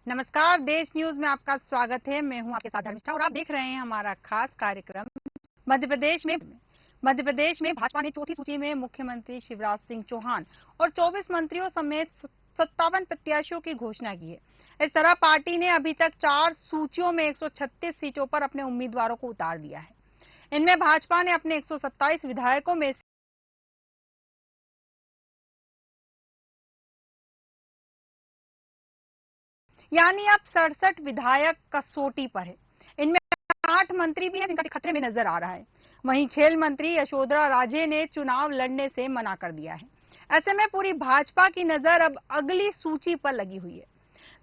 नमस्कार, देश न्यूज में आपका स्वागत है। मैं हूं आपके साथ धर्मिष्ठा और आप देख रहे हैं हमारा खास कार्यक्रम। मध्य प्रदेश में भाजपा ने चौथी सूची में मुख्यमंत्री शिवराज सिंह चौहान और 24 मंत्रियों समेत 57 प्रत्याशियों की घोषणा की है। इस तरह पार्टी ने अभी तक 4 सूचियों में 136 सीटों पर अपने उम्मीदवारों को उतार दिया है। इनमें भाजपा ने अपने 127 विधायकों में यानी अब 67 विधायक कसौटी पर है। इनमें 8 मंत्री भी हैं जिनका खतरे में नजर आ रहा है। वहीं खेल मंत्री यशोधरा राजे ने चुनाव लड़ने से मना कर दिया है। ऐसे में पूरी भाजपा की नजर अब अगली सूची पर लगी हुई है।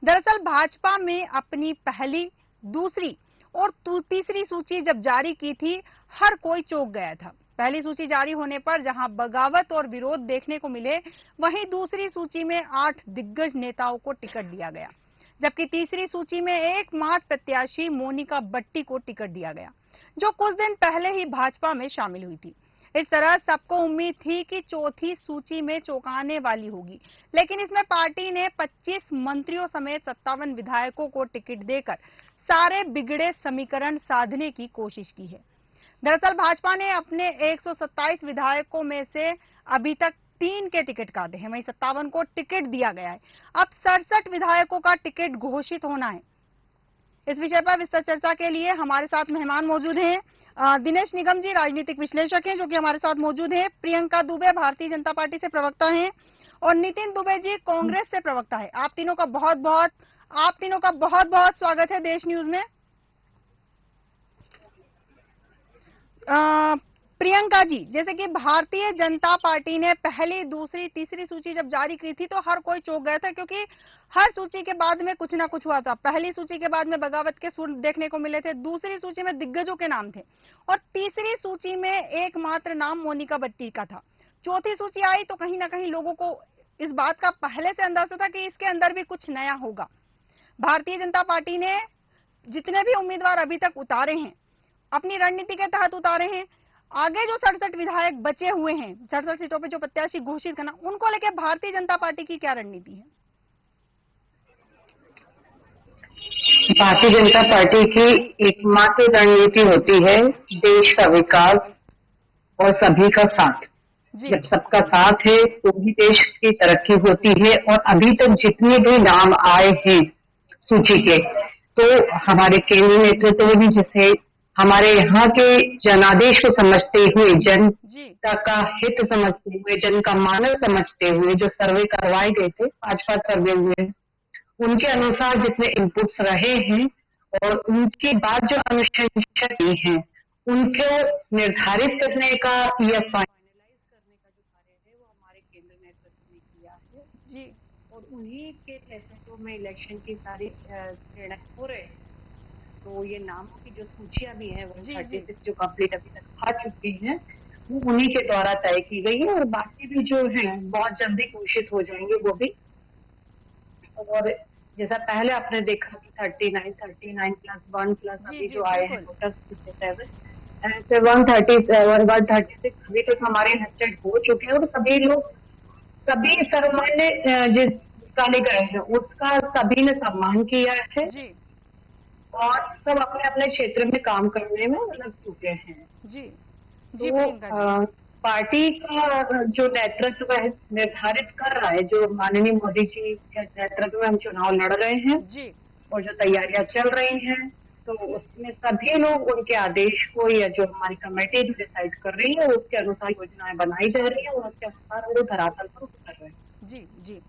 दरअसल भाजपा में अपनी पहली, दूसरी और तीसरी सूची जब जारी की थी, हर कोई चौंक गया था। पहली सूची जारी होने पर जहां बगावत और विरोध देखने को मिले, वहीं दूसरी सूची में 8 दिग्गज नेताओं को टिकट दिया गया, जबकि तीसरी सूची में एकमात्र प्रत्याशी मोनिका बट्टी को टिकट दिया गया, जो कुछ दिन पहले ही भाजपा में शामिल हुई थी। इस तरह सबको उम्मीद थी कि चौथी सूची में चौंकाने वाली होगी, लेकिन इसमें पार्टी ने 25 मंत्रियों समेत 57 विधायकों को टिकट देकर सारे बिगड़े समीकरण साधने की कोशिश की है। दरअसल भाजपा ने अपने 127 विधायकों में से अभी तक 3 के टिकट काटे हैं, वहीं 57 को टिकट दिया गया है। अब 67 विधायकों का टिकट घोषित होना है। इस विषय पर विस्तृत चर्चा के लिए हमारे साथ मेहमान मौजूद हैं। दिनेश निगम जी राजनीतिक विश्लेषक हैं जो कि हमारे साथ मौजूद हैं। प्रियंका दुबे भारतीय जनता पार्टी से प्रवक्ता हैं और नितिन दुबे जी कांग्रेस से प्रवक्ता है। आप तीनों का बहुत बहुत स्वागत है देश न्यूज में। प्रियंका जी, जैसे कि भारतीय जनता पार्टी ने पहली, दूसरी, तीसरी सूची जब जारी की थी तो हर कोई चौंक गया था, क्योंकि हर सूची के बाद में कुछ ना कुछ हुआ था। पहली सूची के बाद में बगावत के सुर देखने को मिले थे, दूसरी सूची में दिग्गजों के नाम थे और तीसरी सूची में एकमात्र नाम मोनिका बट्टी का था। चौथी सूची आई तो कहीं ना कहीं लोगों को इस बात का पहले से अंदाजा था कि इसके अंदर भी कुछ नया होगा। भारतीय जनता पार्टी ने जितने भी उम्मीदवार अभी तक उतारे हैं, अपनी रणनीति के तहत उतारे हैं। आगे जो 67 विधायक बचे हुए हैं, 67 सीटों पे जो प्रत्याशी घोषित करना, उनको लेकर भारतीय जनता पार्टी की क्या रणनीति है? भारतीय जनता पार्टी की एकमात्र रणनीति होती है देश का विकास और सभी का साथ। जब सबका साथ है तो भी देश की तरक्की होती है। और अभी तक जितने भी नाम आए हैं सूची के, तो हमारे केंद्रीय नेतृत्व भी, जिसे हमारे यहाँ के जनादेश को समझते हुए, जनता का हित समझते हुए, जन का मानस समझते हुए जो सर्वे करवाए गए थे, 5 सर्वे हुए, उनके अनुसार जितने इनपुट्स रहे हैं और उनके बाद जो अनुशंसा की है, उनको निर्धारित करने का या फाइनलाइज करने का जो कार्य है वो हमारे केंद्र नेतृत्व ने किया है जी। और उन्हीं के नेतृत्व में इलेक्शन की सारी निर्णय हो रहे हैं। तो ये नामों की जो सूचियां भी है, 136 जो कंप्लीट अभी तक आ चुकी हैं, वो उन्हीं के द्वारा तय की गई है और बाकी भी जो है बहुत जल्दी घोषित हो जाएंगे वो भी। और जैसा पहले आपने देखा कि 39 +1 प्लस अभी जो आए हैं टोटल 136 अभी तक हमारे लिस्टेड हो चुके हैं और सभी लोग, सभी सर्वमान्य जिस निकाले गए हैं उसका सभी ने सम्मान किया है और सब अपने अपने क्षेत्र में काम करने में लग चुके हैं जी। तो पार्टी का जो नेतृत्व है निर्धारित कर रहा है, जो माननीय मोदी जी के नेतृत्व में हम चुनाव लड़ रहे हैं जी, और जो तैयारियां चल रही हैं, तो उसमें सभी लोग उनके आदेश को, या जो हमारी कमेटी जो डिसाइड कर रही है उसके अनुसार योजनाएं बनाई जा रही है और उसके अनुसार वो धरातल पर उतर रहे हैं जी जी।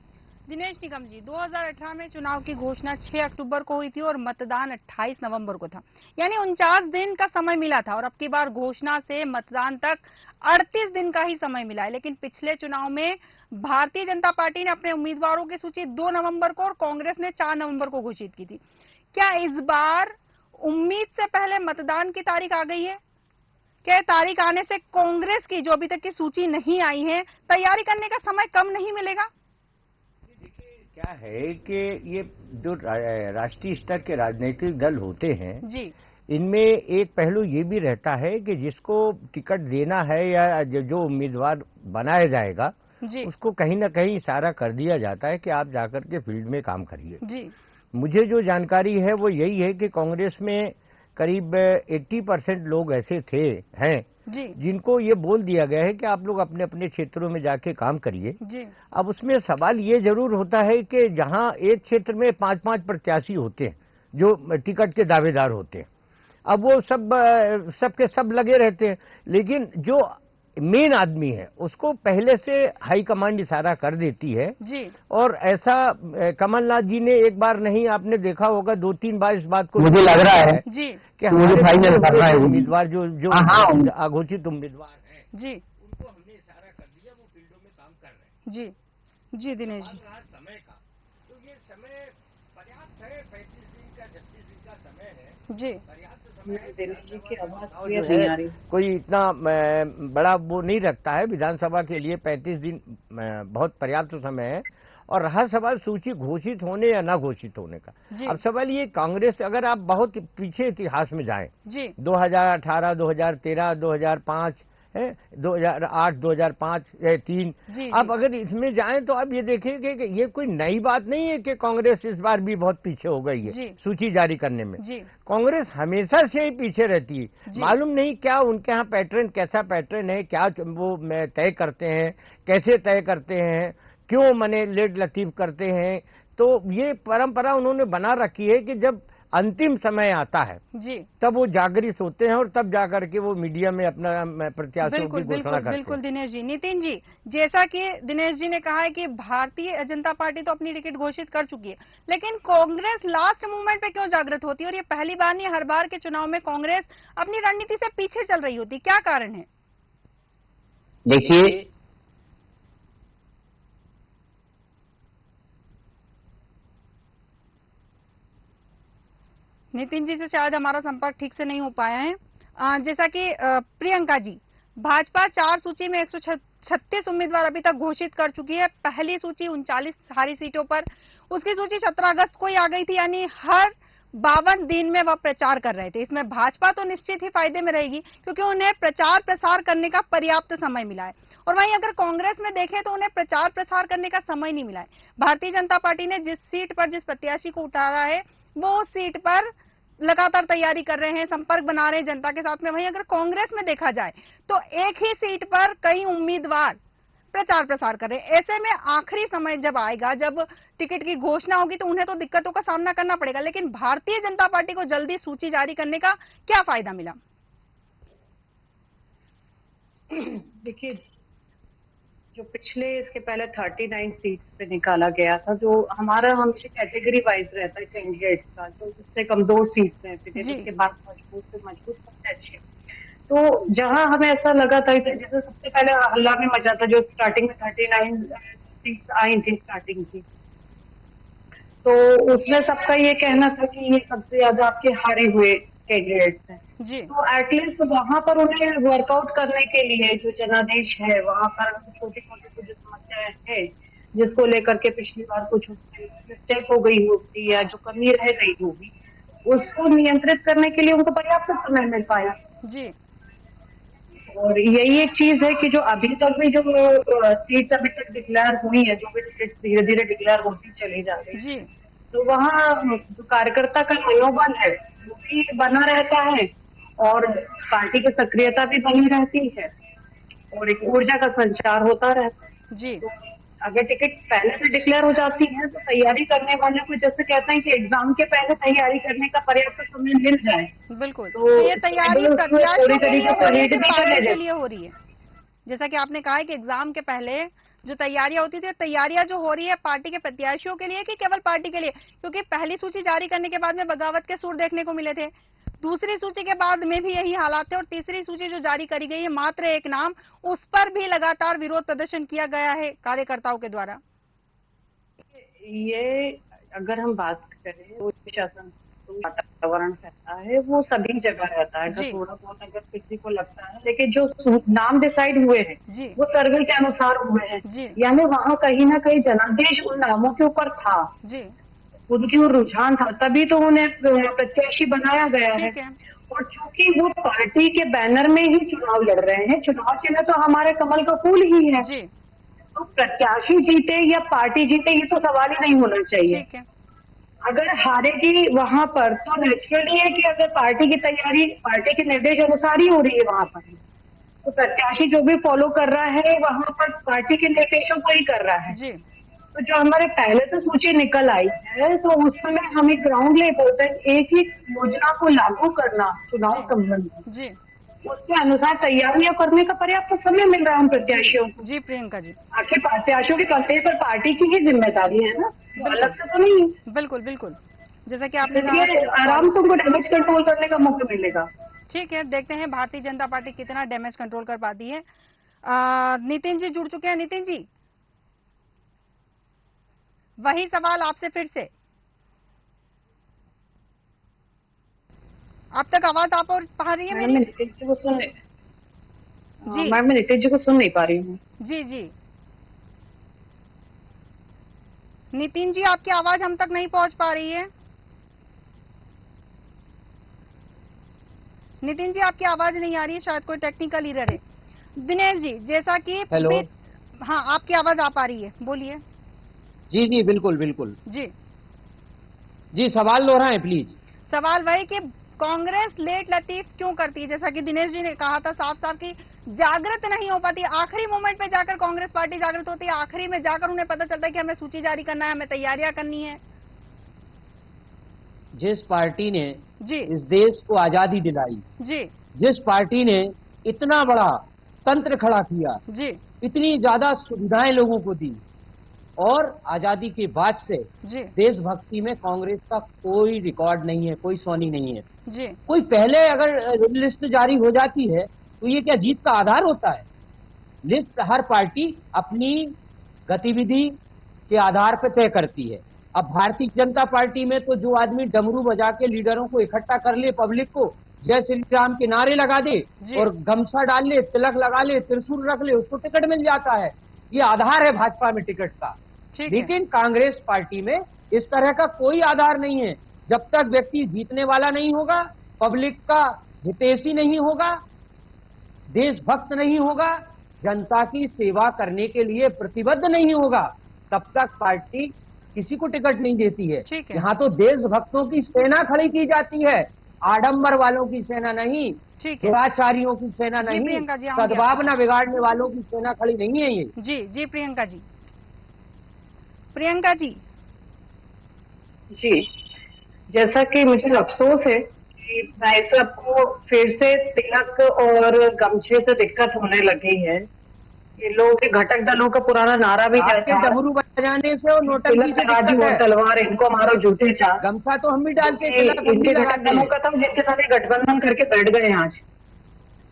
दिनेश निगम जी, 2018 में चुनाव की घोषणा 6 अक्टूबर को हुई थी और मतदान 28 नवंबर को था, यानी 49 दिन का समय मिला था। और अब की बार घोषणा से मतदान तक 38 दिन का ही समय मिला है। लेकिन पिछले चुनाव में भारतीय जनता पार्टी ने अपने उम्मीदवारों की सूची 2 नवंबर को और कांग्रेस ने 4 नवंबर को घोषित की थी। क्या इस बार उम्मीद से पहले मतदान की तारीख आ गई है? क्या तारीख आने से कांग्रेस की, जो अभी तक की सूची नहीं आई है, तैयारी करने का समय कम नहीं मिलेगा? क्या है कि ये जो राष्ट्रीय स्तर के राजनीतिक दल होते हैं जी, इनमें एक पहलू ये भी रहता है कि जिसको टिकट देना है या जो उम्मीदवार बनाया जाएगा जी, उसको कहीं ना कहीं इशारा कर दिया जाता है कि आप जाकर के फील्ड में काम करिए जी। मुझे जो जानकारी है वो यही है कि कांग्रेस में करीब 80% लोग ऐसे हैं जी। जिनको ये बोल दिया गया है कि आप लोग अपने अपने क्षेत्रों में जाके काम करिए। जी। अब उसमें सवाल ये जरूर होता है कि जहां एक क्षेत्र में 5-5 प्रत्याशी होते हैं जो टिकट के दावेदार होते हैं, अब वो सबके सब लगे रहते हैं, लेकिन जो मेन आदमी है उसको पहले से हाईकमांड इशारा कर देती है जी। और ऐसा कमलनाथ जी ने एक बार नहीं, आपने देखा होगा 2-3 बार इस बात को, मुझे लग रहा है जी कि हमारे उम्मीदवार जो अघोषित उम्मीदवार हैं जी, उनको हमने इशारा कर दिया, वो फील्डों में काम कर रहे हैं। जी जी दिनेश जी, समय का तो ये समय पर्याप्त है, 35 दिन का 36 दिन का समय है जी। पर्याप्त। जो है कोई इतना बड़ा वो नहीं रखता है, विधानसभा के लिए 35 दिन बहुत पर्याप्त समय है। और रहा सवाल सूची घोषित होने या ना घोषित होने का, अब सवाल ये कांग्रेस, अगर आप बहुत पीछे इतिहास में जाएं, 2018, 2013, 2005 है, 2008, 2005, 3, अब अगर इसमें जाएं तो अब ये देखेंगे कि ये कोई नई बात नहीं है कि कांग्रेस इस बार भी बहुत पीछे हो गई है सूची जारी करने में। कांग्रेस हमेशा से ही पीछे रहती है। मालूम नहीं क्या उनके यहाँ पैटर्न, कैसा पैटर्न है, क्या वो तय करते हैं, कैसे तय करते हैं, क्यों मने लेट लतीफ करते हैं। तो ये परंपरा उन्होंने बना रखी है कि जब अंतिम समय आता है जी, तब वो जागृत होते हैं और तब जाकर के वो मीडिया में अपना प्रत्याशियों की घोषणा करते हैं। बिल्कुल दिनेश जी। नितिन जी, जैसा कि दिनेश जी ने कहा है कि भारतीय जनता पार्टी तो अपनी टिकट घोषित कर चुकी है, लेकिन कांग्रेस लास्ट मोमेंट पे क्यों जागृत होती है? और ये पहली बार नहीं, हर बार के चुनाव में कांग्रेस अपनी रणनीति से पीछे चल रही होती, क्या कारण है? देखिए, नितिन जी से शायद हमारा संपर्क ठीक से नहीं हो पाया है। जैसा कि प्रियंका जी, भाजपा 4 सूची में 136 उम्मीदवार अभी तक घोषित कर चुकी है। पहली सूची 39 सारी सीटों पर, उसकी सूची 17 अगस्त को ही आ गई थी, यानी हर 52 दिन में वह प्रचार कर रहे थे। इसमें भाजपा तो निश्चित ही फायदे में रहेगी क्योंकि उन्हें प्रचार प्रसार करने का पर्याप्त समय मिला है, और वहीं अगर कांग्रेस में देखें तो उन्हें प्रचार प्रसार करने का समय नहीं मिला है। भारतीय जनता पार्टी ने जिस सीट पर जिस प्रत्याशी को उतारा है वो उस सीट पर लगातार तैयारी कर रहे हैं, संपर्क बना रहे हैं जनता के साथ में। वहीं अगर कांग्रेस में देखा जाए तो एक ही सीट पर कई उम्मीदवार प्रचार प्रसार कर रहे हैं। ऐसे में आखिरी समय जब आएगा, जब टिकट की घोषणा होगी, तो उन्हें तो दिक्कतों का सामना करना पड़ेगा। लेकिन भारतीय जनता पार्टी को जल्दी सूची जारी करने का क्या फायदा मिला? देखिए, जो पिछले इसके पहले 39 सीट्स पे निकाला गया था, जो हमारा हमेशा कैटेगरी वाइज रहता है कैंडिडेट्स का, जो सबसे कमजोर सीट्स हैं, फिर इसके बाद मजबूत से मजबूत सबसे अच्छे। तो जहां हमें ऐसा लगा था, जैसे सबसे पहले हल्ला में मचा था, जो स्टार्टिंग में 39 सीट्स आई थी स्टार्टिंग की, तो उसमें सबका ये कहना था कि ये सबसे ज्यादा आपके हारे हुए कैंडिडेट्स हैं। तो एटलीस्ट वहां पर उन्हें वर्कआउट करने के लिए जो जनादेश है, वहां पर छोटी छोटी जो समस्याएं है जिसको लेकर के पिछली बार कुछ मिस्टेक हो गई होगी या जो कमी रह गई होगी, उसको नियंत्रित करने के लिए उनको पर्याप्त समय मिल पाया जी। और यही एक चीज है कि जो अभी तक भी जो सीट्स अभी तक डिक्लेयर हुई है, जो भी धीरे धीरे डिक्लेयर होती चली जा रही है, तो वहाँ जो कार्यकर्ता का मनोबल है वो भी बना रहता है और पार्टी की सक्रियता भी बनी रहती है और एक ऊर्जा का संचार होता रहता है जी। तो अगर टिकट पहले से डिक्लेयर हो जाती है तो तैयारी करने वाले को, जैसे कहते हैं कि एग्जाम के पहले तैयारी करने का पर्याप्त समय मिल जाए, बिल्कुल, तो ये तैयारी प्रत्याशियों के लिए हो रही है, पार्टी के लिए हो रही है। जैसा कि आपने कहा है कि एग्जाम के पहले जो तैयारियां होती थी, तैयारियां जो हो रही है पार्टी के प्रत्याशियों के लिए कि केवल पार्टी के लिए? क्योंकि पहली सूची जारी करने के बाद में बगावत के सुर देखने को मिले थे, दूसरी सूची के बाद में भी यही हालात थे, और तीसरी सूची जो जारी करी गई है मात्र एक नाम, उस पर भी लगातार विरोध प्रदर्शन किया गया है कार्यकर्ताओं के द्वारा। ये अगर हम बात करें तो शासन वातावरण रहता है, वो सभी जगह रहता है। अगर थोड़ा बहुत अगर किसी को लगता है, लेकिन जो नाम डिसाइड हुए हैं वो सर्वे के अनुसार हुए हैं, यानी वहाँ कहीं ना कहीं जनादेश उन नामों के ऊपर था, उनकी वो रुझान था, तभी तो उन्हें प्रत्याशी बनाया गया है। और चूंकि वो पार्टी के बैनर में ही चुनाव लड़ रहे हैं, चुनाव चिन्ह तो हमारे कमल का फूल ही है, तो प्रत्याशी जीते या पार्टी जीते ये तो सवाल ही नहीं होना चाहिए। अगर हारेगी वहां पर तो नेचुरली है कि अगर पार्टी की तैयारी पार्टी के निर्देश अनुसार ही हो रही है वहां पर, तो प्रत्याशी जो भी फॉलो कर रहा है वहां पर पार्टी के निर्देशों को ही कर रहा है जी। तो जो हमारे पहले तो सूची निकल आई है तो उस समय हमें ग्राउंड लेवल तक एक ही योजना को लागू करना चुनाव संबंधी जी उसके अनुसार तैयारियां करने का पर्याप्त समय मिल रहा है हम प्रत्याशियों को। जी प्रियंका जी, आखिर प्रत्याशियों के कंधे पर पार्टी की ही जिम्मेदारी है ना, अलग से तो नहीं। बिल्कुल बिल्कुल, जैसा कि आपने कहा आराम से उनको डैमेज कंट्रोल करने का मौका मिलेगा। ठीक है, देखते हैं भारतीय जनता पार्टी कितना डैमेज कंट्रोल कर पाती है। नितिन जी जुड़ चुके हैं। नितिन जी, वही सवाल आपसे फिर से, अब तक आवाज आप और पा रही है मेरी? नितिन जी को सुन जी मैम, मैं नितिन जी को सुन नहीं पा रही हूँ। जी जी नितिन जी, आपकी आवाज हम तक नहीं पहुंच पा रही है। नितिन जी, आपकी आवाज नहीं आ रही है, शायद कोई टेक्निकल एरर है। दिनेश जी, जैसा कि हेलो, हाँ, आपकी आवाज आ पा रही है, बोलिए। जी जी बिल्कुल बिल्कुल जी जी, सवाल दोहराएं प्लीज। सवाल वही कि कांग्रेस लेट लतीफ क्यों करती है, जैसा कि दिनेश जी ने कहा था साफ साफ कि जागृत नहीं हो पाती, आखिरी मोमेंट पे जाकर कांग्रेस पार्टी जागृत होती है, आखिरी में जाकर उन्हें पता चलता है कि हमें सूची जारी करना है, हमें तैयारियां करनी है। जिस पार्टी ने जी इस देश को आजादी दिलाई, जी जिस पार्टी ने इतना बड़ा तंत्र खड़ा किया, जी इतनी ज्यादा सुविधाएं लोगों को दी, और आजादी के बाद से जी देशभक्ति में कांग्रेस का कोई रिकॉर्ड नहीं है, कोई सोनी नहीं है। जी कोई पहले अगर लिस्ट जारी हो जाती है तो ये क्या जीत का आधार होता है? लिस्ट हर पार्टी अपनी गतिविधि के आधार पर तय करती है। अब भारतीय जनता पार्टी में तो जो आदमी डमरू बजा के लीडरों को इकट्ठा कर ले, पब्लिक को जय श्री राम के नारे लगा दे और गमछा डाल ले, तिलक लगा ले, त्रिशूल रख ले, उसको टिकट मिल जाता है। ये आधार है भाजपा में टिकट का। लेकिन कांग्रेस पार्टी में इस तरह का कोई आधार नहीं है। जब तक व्यक्ति जीतने वाला नहीं होगा, पब्लिक का हितैषी नहीं होगा, देशभक्त नहीं होगा, जनता की सेवा करने के लिए प्रतिबद्ध नहीं होगा, तब तक पार्टी किसी को टिकट नहीं देती है। यहाँ तो देशभक्तों की सेना खड़ी की जाती है, आडंबर वालों की सेना नहीं, दुराचारियों की सेना नहीं, सद्भावना बिगाड़ने वालों की सेना खड़ी नहीं है ये। जी जी प्रियंका जी। प्रियंका जी जी, जैसा कि मुझे अफसोस है कि भाई साहब को फिर से तिलक और गमछे से दिक्कत होने लगी है। ये लोग घटक दलों का पुराना नारा भी आपके डमरू बजाने से और नोटंकी से राजू और तलवार, इनको मारो जूते चार। गमछा तो हम भी डालते हैं, इनके घटक दलों का था जिनके साथ गठबंधन करके बैठ गए हैं आज।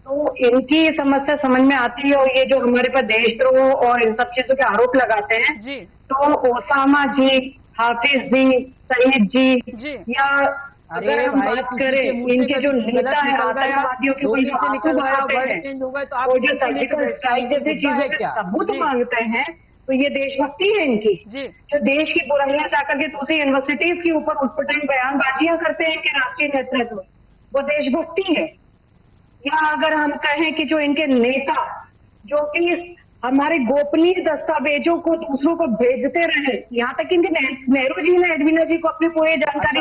तो इनकी समस्या समझ में आती है, और ये जो हमारे पर देशद्रोह और इन सब चीजों के आरोप लगाते हैं जी। तो ओसामा जी, हाफिज जी, सईद जी या अगर हम बात करें इनके जो नेता है आतंकवादियों के कोई आंसू बहाते हैं, वो जो सर्जिकल स्ट्राइक जैसी चीजों के सबूत मांगते हैं, तो ये देशभक्ति है इनकी। जो देश की बुराइयां जाकर के दूसरी यूनिवर्सिटीज के ऊपर उटपटांग बयानबाजियां करते हैं कि राष्ट्रीय नेतृत्व, वो देशभक्ति है। या अगर हम कहें कि जो इनके नेता जो कि हमारे गोपनीय दस्तावेजों को दूसरों को भेजते रहे, यहाँ तक कि इनके नेहरू जी ने एडवीना जी को अपनी पूरी जानकारी,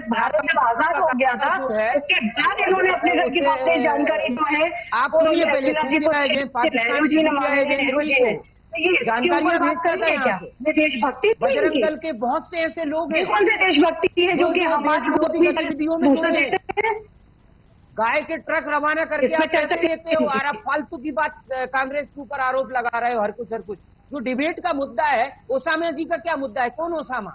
भारत जब आजाद हो गया था उसके बाद इन्होंने अपने घर की पूरी जानकारी जो है नेहरू जी ने मांगी, नेहरू जी ने जानकारी बात करते हैं क्या? ये देशभक्ति, बजरंग दल के बहुत से ऐसे लोग हैं, कौन से देशभक्ति है जो कि हमारी गोपनीय गतिविधियों में देते हैं, गाय के ट्रक रवाना करके आप चर्चा लेते हो और आप फालतू की बात कांग्रेस के ऊपर आरोप लगा रहे हो, हर कुछ। जो डिबेट का मुद्दा है, ओसामा जी का क्या मुद्दा है? कौन ओसामा?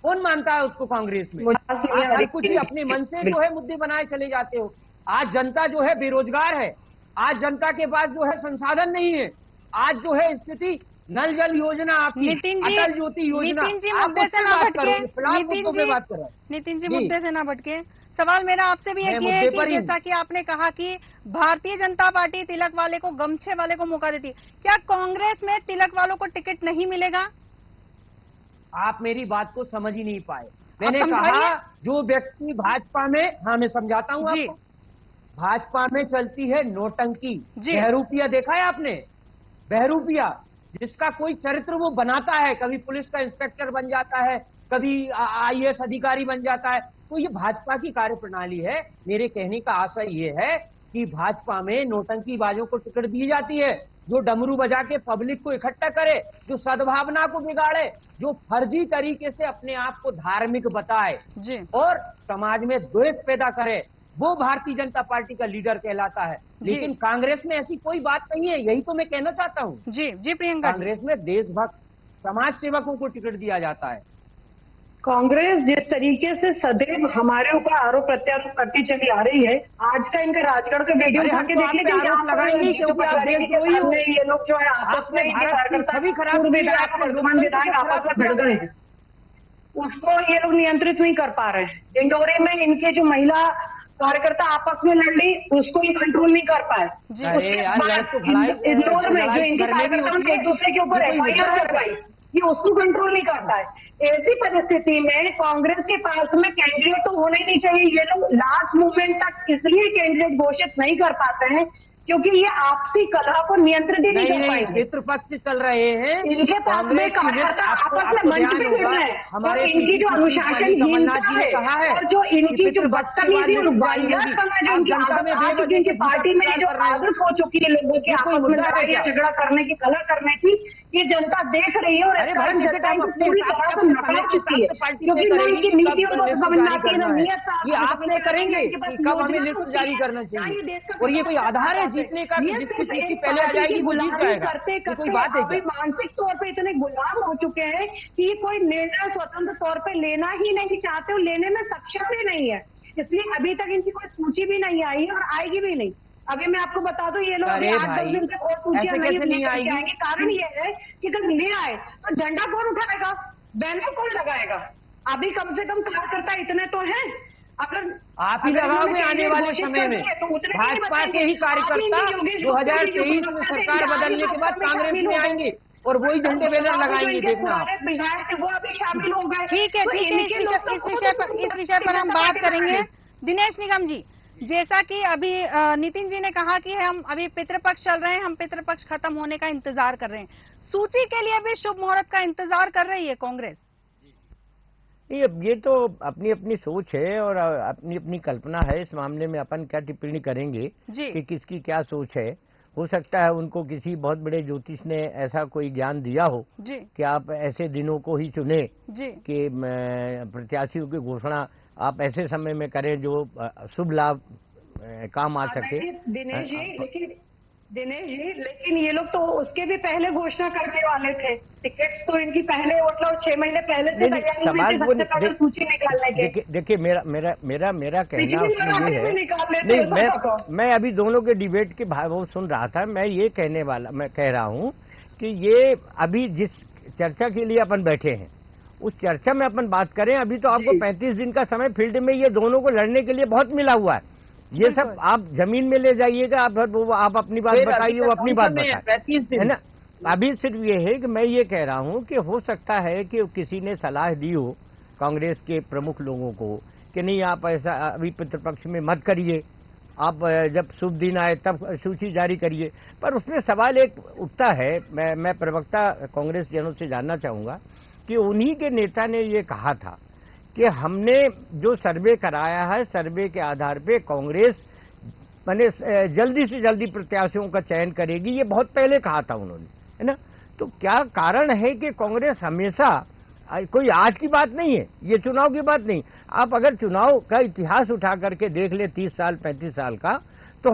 कौन मानता है उसको कांग्रेस में? हर कुछ ही अपने मन से जो है मुद्दे बनाए चले जाते हो। आज जनता जो है बेरोजगार है, आज जनता के पास जो है संसाधन नहीं है, आज जो है स्थिति नल जल योजना आपकी, अटल ज्योति योजना, मुद्दे से ना भटके, नितिन जी मुद्दे से ना भटके। सवाल मेरा आपसे भी एक ये है कि जैसा कि आपने कहा कि भारतीय जनता पार्टी तिलक वाले को, गमछे वाले को मौका देती है, क्या कांग्रेस में तिलक वालों को टिकट नहीं मिलेगा? आप मेरी बात को समझ ही नहीं पाए। मैंने कहा जो व्यक्ति भाजपा में, हाँ मैं समझाता हूँ आपको, भाजपा में चलती है नोटंकी, बहरूपिया देखा है आपने? बहरूपिया जिसका कोई चरित्र वो बनाता है, कभी पुलिस का इंस्पेक्टर बन जाता है, कभी IAS अधिकारी बन जाता है। तो ये भाजपा की कार्यप्रणाली है। मेरे कहने का आशय ये है कि भाजपा में नौटंकीबाजों को टिकट दी जाती है, जो डमरू बजा के पब्लिक को इकट्ठा करे, जो सद्भावना को बिगाड़े, जो फर्जी तरीके से अपने आप को धार्मिक बताए जी। और समाज में द्वेष पैदा करे, वो भारतीय जनता पार्टी का लीडर कहलाता है। लेकिन कांग्रेस में ऐसी कोई बात नहीं है, यही तो मैं कहना चाहता हूँ। जी जी प्रियंका, कांग्रेस में देशभक्त समाज सेवकों को टिकट दिया जाता है। कांग्रेस जिस तरीके से सदैव हमारे ऊपर आरोप प्रत्यारोप करती चली आ रही है, आज का इनका राजगढ़ का वीडियो उठा के देख लीजिए, आरोप लगाएंगे क्योंकि आप देश द्रोही हो। ये लोग जो है आपस में सभी खराब विधायक आपस में भिड़ गए हैं, उसको ये लोग नियंत्रित नहीं कर पा रहे हैं। डिंडोरी में इनके जो महिला कार्यकर्ता आपस में लड़ ली, उसको ही कंट्रोल नहीं कर पाए। इंदौर में जो इनके कार्यकर्ताओं ने एक दूसरे के ऊपर FIR करवाई, ये उसको कंट्रोल नहीं करता है। ऐसी परिस्थिति में कांग्रेस के पास में कैंडिडेट तो होना ही नहीं चाहिए। ये लोग लास्ट मोमेंट तक इसलिए कैंडिडेट घोषित नहीं कर पाते हैं क्योंकि ये आपसी कलह को नियंत्रित ही नहीं कर पाएंगे। पितृपक्ष चल रहे हैं, इनके पास में कार्यकर्ता आपस में मंच पे भिड़ रहे हैं। हमारे इनकी जो अनुशासनहीनता है और जो इनकी जो बदतमीजी और वाहियातपना जो इनकी आदत इनकी पार्टी में जो आदत हो चुकी है लोगों की आपस में लड़ाई झगड़ा करने की, कलह करने की, ये जनता देख रही है और जनता इनको पूरी तरह से नकार चुकी है क्योंकि न इनकी नीतियों को समझ में आती है, न नीयत। ये आपने करेंगे कब हमें लिस्ट जारी करना चाहिए, और ये कोई आधार है जीतने का? जिसकी सीट पहले आ जाएगी वो जीत जाएगा। करते कोई बात है अभी मानसिक तौर पे इतने गुलाम हो चुके हैं कि ये कोई निर्णय स्वतंत्र तौर पे लेना ही नहीं चाहते और लेने में सक्षम भी नहीं है। इसलिए अभी तक इनकी कोई सूची भी नहीं आई है और आएगी भी नहीं। अभी मैं आपको बता दूं, ये लोग अभी 8-10 दिन तक और सूचियां नहीं आएंगी। कारण ये है कि अगर ले आए तो झंडा कौन उठाएगा, बैनर कौन लगाएगा? अभी कम से कम कार्यकर्ता इतने तो हैं। अगर आप ही लगाओगे आने वाले समय में भाजपा के ही कार्यकर्ता 2023 में सरकार बदलने के बाद कांग्रेस में आएंगे और वही झंडे बैनर लगाएंगे, देखना आप। वो अभी शामिल हो गए। ठीक है, इस विषय पर हम बात करेंगे। दिनेश निगम जी, जैसा कि अभी नितिन जी ने कहा कि हम अभी पितृपक्ष चल रहे हैं, हम पितृपक्ष खत्म होने का इंतजार कर रहे हैं, सूची के लिए भी शुभ मुहूर्त का इंतजार कर रही है कांग्रेस? ये तो अपनी अपनी सोच है और अपनी अपनी कल्पना है। इस मामले में अपन क्या टिप्पणी करेंगे कि किसकी क्या सोच है। हो सकता है उनको किसी बहुत बड़े ज्योतिष ने ऐसा कोई ज्ञान दिया हो कि आप ऐसे दिनों को ही चुने कि प्रत्याशियों की घोषणा आप ऐसे समय में करें जो शुभ लाभ काम आ सके। दिनेश जी, लेकिन ये लोग तो उसके भी पहले घोषणा करने वाले थे। टिकट तो इनकी पहले मतलब 6 महीने पहले से तैयारी हुई थी सूची निकालने के। देखिए मेरा कहना उसमें ये है, नहीं मैं अभी दोनों के डिबेट के वो सुन रहा था। मैं कह रहा हूँ कि ये अभी जिस चर्चा के लिए अपन बैठे हैं उस चर्चा में अपन बात करें। अभी तो आपको 35 दिन का समय फील्ड में ये दोनों को लड़ने के लिए बहुत मिला हुआ है। ये सब आप जमीन में ले जाइएगा, आप अपनी बात बताइए, वो अपनी बात बताइए, है ना। अभी सिर्फ ये है कि मैं ये कह रहा हूँ कि हो सकता है कि किसी ने सलाह दी हो कांग्रेस के प्रमुख लोगों को कि नहीं आप ऐसा अभी पितृपक्ष में मत करिए, आप जब शुभ दिन आए तब सूची जारी करिए। पर उसमें सवाल एक उठता है, मैं प्रवक्ता कांग्रेस जनों से जानना चाहूंगा कि उन्हीं के नेता ने ये कहा था कि हमने जो सर्वे कराया है, सर्वे के आधार पे कांग्रेस मैंने जल्दी से जल्दी प्रत्याशियों का चयन करेगी। ये बहुत पहले कहा था उन्होंने, है ना। तो क्या कारण है कि कांग्रेस हमेशा, कोई आज की बात नहीं है, ये चुनाव की बात नहीं, आप अगर चुनाव का इतिहास उठा करके देख ले 30 साल 35 साल का, तो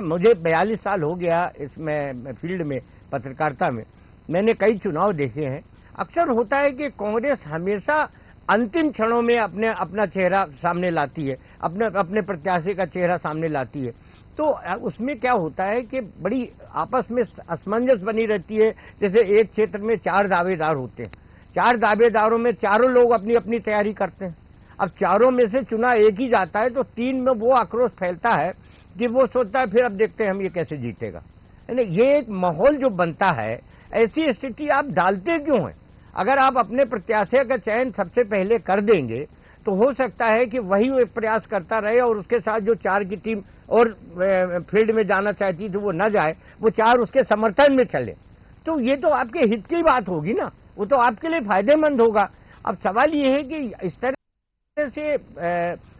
मुझे 42 साल हो गया इसमें फील्ड में, पत्रकारिता में, मैंने कई चुनाव देखे हैं। अक्सर होता है कि कांग्रेस हमेशा अंतिम क्षणों में अपना चेहरा सामने लाती है, अपने प्रत्याशी का चेहरा सामने लाती है। तो उसमें क्या होता है कि बड़ी आपस में असमंजस बनी रहती है। जैसे एक क्षेत्र में 4 दावेदार होते हैं, 4 दावेदारों में चारों लोग अपनी अपनी तैयारी करते हैं। अब चारों में से चुना एक ही जाता है तो 3 में वो आक्रोश फैलता है कि वो सोचता है फिर अब देखते हैं हम ये कैसे जीतेगा, है ना। ये एक माहौल जो बनता है, ऐसी स्थिति आप डालते क्यों हैं? अगर आप अपने प्रत्याशी का चयन सबसे पहले कर देंगे तो हो सकता है कि वही वो प्रयास करता रहे और उसके साथ जो 4 की टीम और फील्ड में जाना चाहती थी वो न जाए, वो 4 उसके समर्थन में चले, तो ये तो आपके हित की बात होगी ना, वो तो आपके लिए फायदेमंद होगा। अब सवाल ये है कि इस तरह से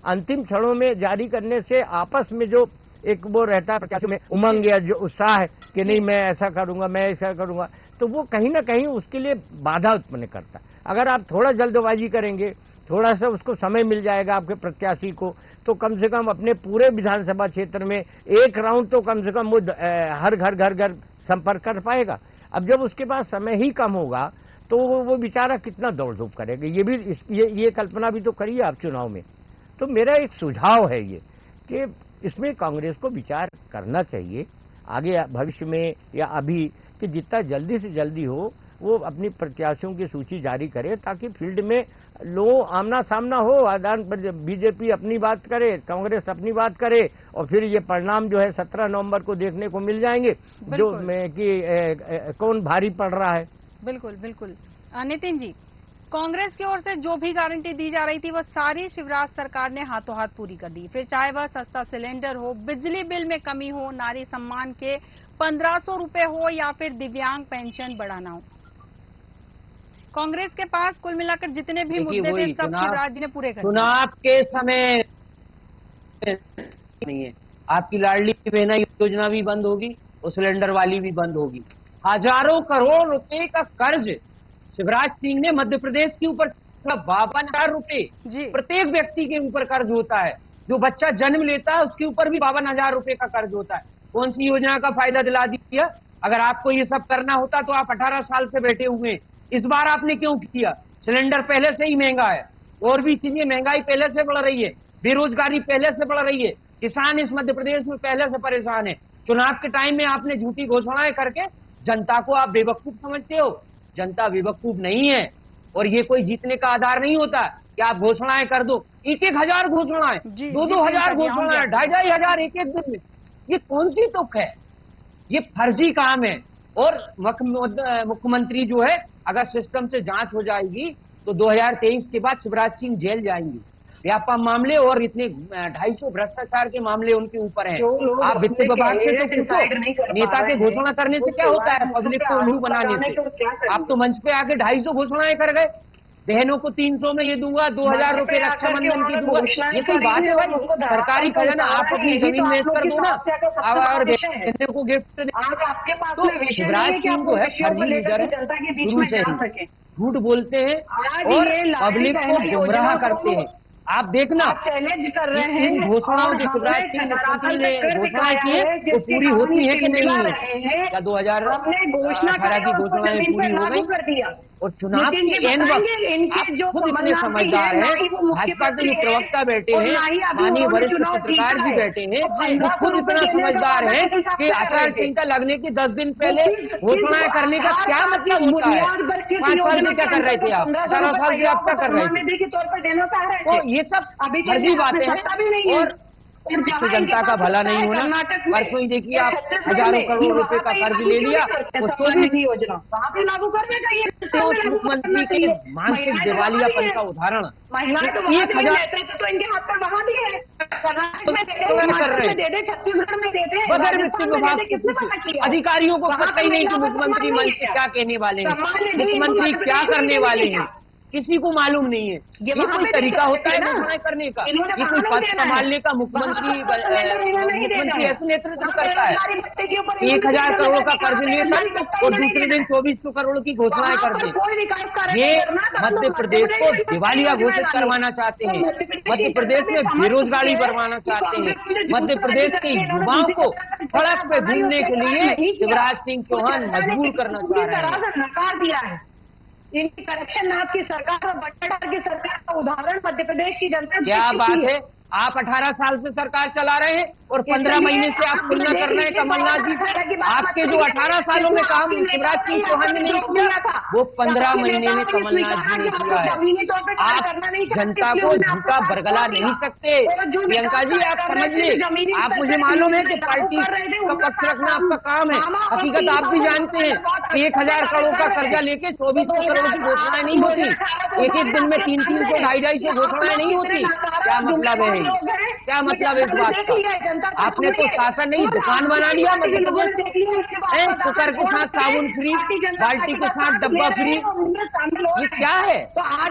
अंतिम क्षणों में जारी करने से आपस में जो एक वो रहता है प्रत्याशियों में उमंग या जो उत्साह है कि नहीं मैं ऐसा करूंगा, मैं ऐसा करूंगा, तो वो कहीं ना कहीं उसके लिए बाधा उत्पन्न करता है। अगर आप थोड़ा जल्दबाजी करेंगे, थोड़ा सा उसको समय मिल जाएगा आपके प्रत्याशी को, तो कम से कम अपने पूरे विधानसभा क्षेत्र में एक राउंड तो कम से कम वो हर घर संपर्क कर पाएगा। अब जब उसके पास समय ही कम होगा तो वो बेचारा कितना दौड़ धूप करेगा। ये भी ये कल्पना भी तो करिए आप चुनाव में। तो मेरा एक सुझाव है ये कि इसमें कांग्रेस को विचार करना चाहिए आगे भविष्य में या अभी, कि जितना जल्दी से जल्दी हो वो अपनी प्रत्याशियों की सूची जारी करे, ताकि फील्ड में लोग आमना सामना हो, आदान बीजेपी अपनी बात करे, कांग्रेस अपनी बात करे, और फिर ये परिणाम जो है 17 नवंबर को देखने को मिल जाएंगे जो कि कौन भारी पड़ रहा है। बिल्कुल बिल्कुल। नितिन जी, कांग्रेस की ओर से जो भी गारंटी दी जा रही थी वो सारी शिवराज सरकार ने हाथों हाथ पूरी कर दी, फिर चाहे वह सस्ता सिलेंडर हो, बिजली बिल में कमी हो, नारी सम्मान के 1500 रुपए हो या फिर दिव्यांग पेंशन बढ़ाना हो। कांग्रेस के पास कुल मिलाकर जितने भी मुद्दे थे सब शिवराज जी ने पूरे कर दिए। चुनाव के समय नहीं है, आपकी लाडली बहना योजना भी बंद होगी और सिलेंडर वाली भी बंद होगी। हजारों करोड़ रुपए का कर्ज शिवराज सिंह ने मध्य प्रदेश के ऊपर 52,000 रुपए प्रत्येक व्यक्ति के ऊपर कर्ज होता है। जो बच्चा जन्म लेता है उसके ऊपर भी 52,000 रुपए का कर्ज होता है। कौन सी योजना का फायदा दिला दिया? अगर आपको ये सब करना होता तो आप 18 साल से बैठे हुए हैं। इस बार आपने क्यों किया? सिलेंडर पहले से ही महंगा है, और भी चीजें महंगाई पहले से बढ़ रही है, बेरोजगारी पहले से बढ़ रही है, किसान इस मध्य प्रदेश में पहले से परेशान है। चुनाव के टाइम में आपने झूठी घोषणाएं करके जनता को आप बेवकूफ समझते हो। जनता बेवकूफ नहीं है, और ये कोई जीतने का आधार नहीं होता कि आप घोषणाएं कर दो। 1,000 घोषणाएं, 2,000 घोषणाएं, 2,500 एक दिन में, ये कौन सी तुक है? ये फर्जी काम है। और मुख्यमंत्री जो है, अगर सिस्टम से जांच हो जाएगी तो 2023 के बाद शिवराज सिंह जेल जाएंगे। व्यापा मामले और इतने 250 भ्रष्टाचार के मामले उनके ऊपर हैं। आप वित्त विभाग से तो पूछो, नेता के घोषणा करने से क्या होता है, पब्लिक को उल्लू बनाने से। आप तो मंच पे आके 250 घोषणाएं कर गए। बहनों को 300 में ये दूंगा, 2,000 रुपए रक्षाबंधन की दूंगा। ये कोई बात है भाई? सरकारी खजाना आप अपनी जमीन में कर दो ना, और बहनों को गिफ्ट दे। तो शिवराज सिंह को है फर्जी लीडर है, शुरू से ही झूठ बोलते हैं और पब्लिक को गुमराह करते हैं। आप देखना, चैलेंज कर रहे हैं घोषणाओं जो शिवराज सिंह मुख्यमंत्री ने घोषणाएं की है वो पूरी होती है कि नहीं है? क्या 2018 की घोषणाएं पूरी हो गई? और चुनाव के एंड वक्त आप खुद इतने समझदार हैं, भाजपा के जो प्रवक्ता बैठे हैं, माननीय वरिष्ठ पत्रकार भी बैठे हैं, वो खुद इतना समझदार है कि आचार संहिता लगने के 10 दिन पहले घोषणाएं करने का क्या मतलब होता है? 5 साल से क्या कर रहे थे आप? 18 साल से आप क्या कर रहे थे? तो ये सब फर्जी बातें हैं, और इससे जनता का भला नहीं होना। परसों ही देखिए आप हजारों करोड़ रुपए का कर्ज ले लिया, वो 24 योजना वहाँ पे लागू करना चाहिए। तो मुख्यमंत्री के मानसिक दिवालियापन का उदाहरण 1,000 तो इनके हाथ पर बढ़ा दिए, कर रहे हैं छत्तीसगढ़ में देते हैं बगैर वित्त विभाग के अधिकारियों को पता ही नहीं कि मुख्यमंत्री मंच से क्या कहने वाले हैं, मुख्यमंत्री क्या करने वाले हैं, किसी को मालूम नहीं है। ये कोई तरीका होता है घोषणाएं करने का? ये कोई पद संभालने का मुख्यमंत्री ऐसे नेतृत्व करता है? 1,000 करोड़ का कर्ज लेता और दूसरे दिन 2400 करोड़ की घोषणाएं कर दे। ये मध्य प्रदेश को दिवालिया घोषित करवाना चाहते हैं, मध्य प्रदेश में बेरोजगारी बढ़वाना चाहते हैं, मध्य प्रदेश के युवाओं को सड़क पे घूमने के लिए शिवराज सिंह चौहान मजबूर करना चाह रहे हैं। नकार दिया है इनकी करप्शन नाथ की सरकार और बट्टाधार की सरकार का उदाहरण मध्य प्रदेश की जनता। क्या बात है, आप 18 साल से सरकार चला रहे हैं और 15 महीने से आप तुलना कर रहे हैं कमलनाथ जी से। आपके जो 18 सालों में काम शिवराज सिंह चौहान ने नहीं किया था, वो 15 महीने में कमलनाथ जी ने किया है। आप जनता को झूठा बरगला नहीं सकते। प्रियंका जी आप समझ लें, आप मुझे मालूम है कि पार्टी का पक्ष रखना आपका काम है, हकीकत आप भी जानते हैं। 1,000 करोड़ का कर्जा लेके 2400 करोड़ की घोषणाएं नहीं होती, एक एक दिन में 300-250 घोषणाएं नहीं होती। क्या मतलब है? क्या मतलब है इस बात का? आपने तो शासन नहीं दुकान बना लिया मध्य प्रदेश से। कुकर के साथ साबुन फ्री, बाल्टी के साथ डब्बा फ्री, ये क्या है?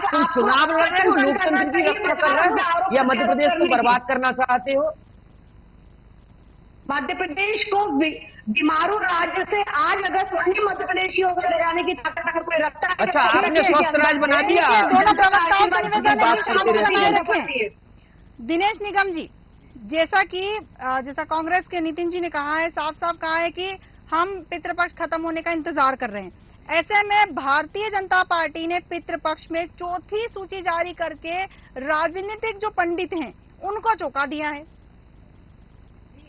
तुम चुनाव लड़ रहे हो, लोकतंत्र की रक्षा कर रहे हो, या मध्य प्रदेश को बर्बाद करना चाहते हो? मध्य प्रदेश को बीमारू राज्य से आज अगर स्वयं मध्य प्रदेश की ओर ले जाने की ताकत अगर कोई रखता है। अच्छा, आपने स्वस्थ राज्य बना दिया। दोनों प्रवक्ताओं का निवेदन है कि शांति बनाए रखें। दिनेश निगम जी, जैसा कांग्रेस के नितिन जी ने कहा है, साफ साफ कहा है कि हम पितृपक्ष खत्म होने का इंतजार कर रहे हैं। ऐसे में भारतीय जनता पार्टी ने पितृपक्ष में चौथी सूची जारी करके राजनीतिक जो पंडित हैं उनको चौंका दिया है।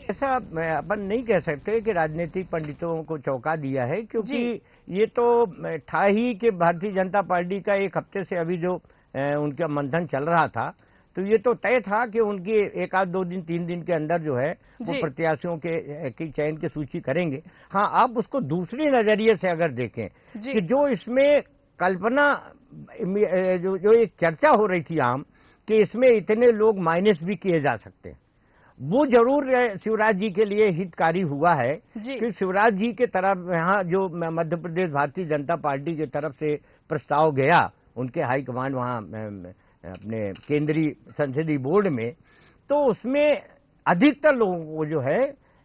ऐसा अपन नहीं कह सकते कि राजनीतिक पंडितों को चौंका दिया है, क्योंकि ये तो था ही कि भारतीय जनता पार्टी का एक हफ्ते से अभी जो उनका मंथन चल रहा था, तो ये तो तय था कि उनकी एक आध 2 दिन 3 दिन के अंदर जो है वो प्रत्याशियों के चयन की सूची करेंगे। हाँ, आप उसको दूसरी नजरिए से अगर देखें कि जो इसमें कल्पना जो एक चर्चा हो रही थी आम कि इसमें इतने लोग माइनस भी किए जा सकते हैं, वो जरूर शिवराज जी के लिए हितकारी हुआ है कि शिवराज जी के तरफ यहाँ जो मध्य प्रदेश भारतीय जनता पार्टी की तरफ से प्रस्ताव गया उनके हाईकमांड वहाँ अपने केंद्रीय संसदीय बोर्ड में, तो उसमें अधिकतर लोगों को जो है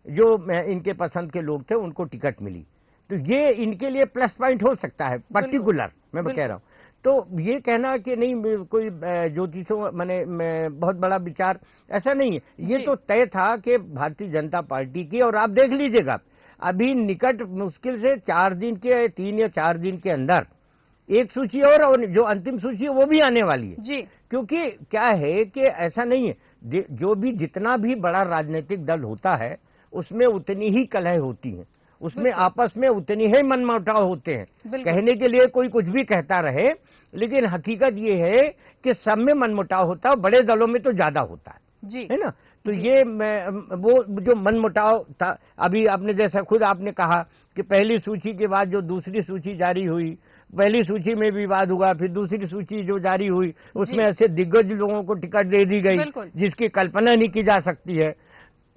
जो इनके पसंद के लोग थे उनको टिकट मिली। तो ये इनके लिए प्लस पॉइंट हो सकता है पर्टिकुलर, मैं कह रहा हूँ। तो ये कहना कि नहीं कोई ज्योतिषों माने बहुत बड़ा विचार, ऐसा नहीं है। ये तो तय था कि भारतीय जनता पार्टी की, और आप देख लीजिएगा अभी निकट मुश्किल से 4 दिन के 3 या 4 दिन के अंदर एक सूची और जो अंतिम सूची है वो भी आने वाली है जी। क्योंकि क्या है कि ऐसा नहीं है, जो भी जितना भी बड़ा राजनीतिक दल होता है उसमें उतनी ही कलह होती है, उसमें आपस में उतनी ही मनमुटाव होते हैं। कहने के लिए कोई कुछ भी कहता रहे, लेकिन हकीकत ये है कि सब में मनमुटाव होता है, बड़े दलों में तो ज्यादा होता है, है ना। तो ये वो जो मनमुटाव था, अभी आपने जैसा खुद आपने कहा कि पहली सूची के बाद जो दूसरी सूची जारी हुई, पहली सूची में विवाद हुआ, फिर दूसरी सूची जो जारी हुई उसमें ऐसे दिग्गज लोगों को टिकट दे दी गई जिसकी कल्पना नहीं की जा सकती है।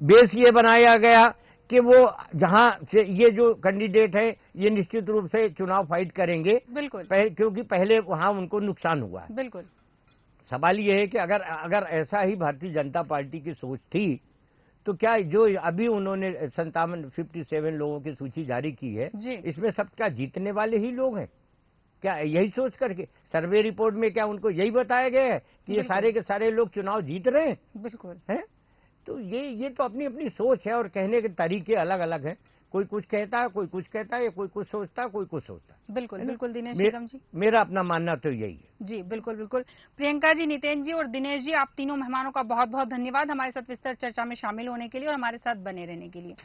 बेस ये बनाया गया कि वो जहां से ये जो कैंडिडेट है ये निश्चित रूप से चुनाव फाइट करेंगे, क्योंकि पहले वहां उनको नुकसान हुआ है। बिल्कुल। सवाल ये है कि अगर ऐसा ही भारतीय जनता पार्टी की सोच थी तो क्या जो अभी उन्होंने 57 लोगों की सूची जारी की है, इसमें सब क्या जीतने वाले ही लोग हैं? क्या यही सोच करके सर्वे रिपोर्ट में क्या उनको यही बताया गया है कि ये सारे के सारे लोग चुनाव जीत रहे हैं? बिल्कुल है। तो ये तो अपनी अपनी सोच है और कहने के तरीके अलग अलग हैं। कोई कुछ कहता है, कोई कुछ कहता है, कोई कुछ सोचता है, कोई कुछ सोचता है। बिल्कुल बिल्कुल दिनेश निगम जी, मेरा अपना मानना तो यही है। जी बिल्कुल बिल्कुल। प्रियंका जी, नितेन जी और दिनेश जी, आप तीनों मेहमानों का बहुत बहुत धन्यवाद हमारे साथ विस्तार चर्चा में शामिल होने के लिए और हमारे साथ बने रहने के लिए।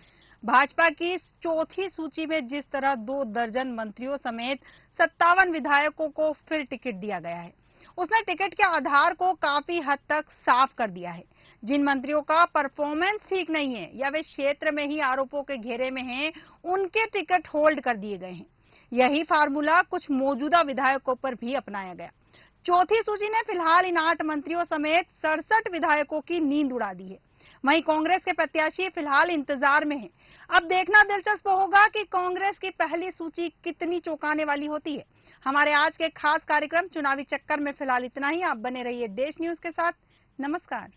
भाजपा की चौथी सूची में जिस तरह 2 दर्जन मंत्रियों समेत 57 विधायकों को फिर टिकट दिया गया है, उसने टिकट के आधार को काफी हद तक साफ कर दिया है। जिन मंत्रियों का परफॉर्मेंस ठीक नहीं है या वे क्षेत्र में ही आरोपों के घेरे में हैं, उनके टिकट होल्ड कर दिए गए हैं। यही फार्मूला कुछ मौजूदा विधायकों पर भी अपनाया गया। चौथी सूची ने फिलहाल इन 8 मंत्रियों समेत 67 विधायकों की नींद उड़ा दी है। वहीं कांग्रेस के प्रत्याशी फिलहाल इंतजार में हैं। अब देखना दिलचस्प होगा कि कांग्रेस की पहली सूची कितनी चौंकाने वाली होती है। हमारे आज के खास कार्यक्रम चुनावी चक्कर में फिलहाल इतना ही। आप बने रहिए देश न्यूज के साथ। नमस्कार।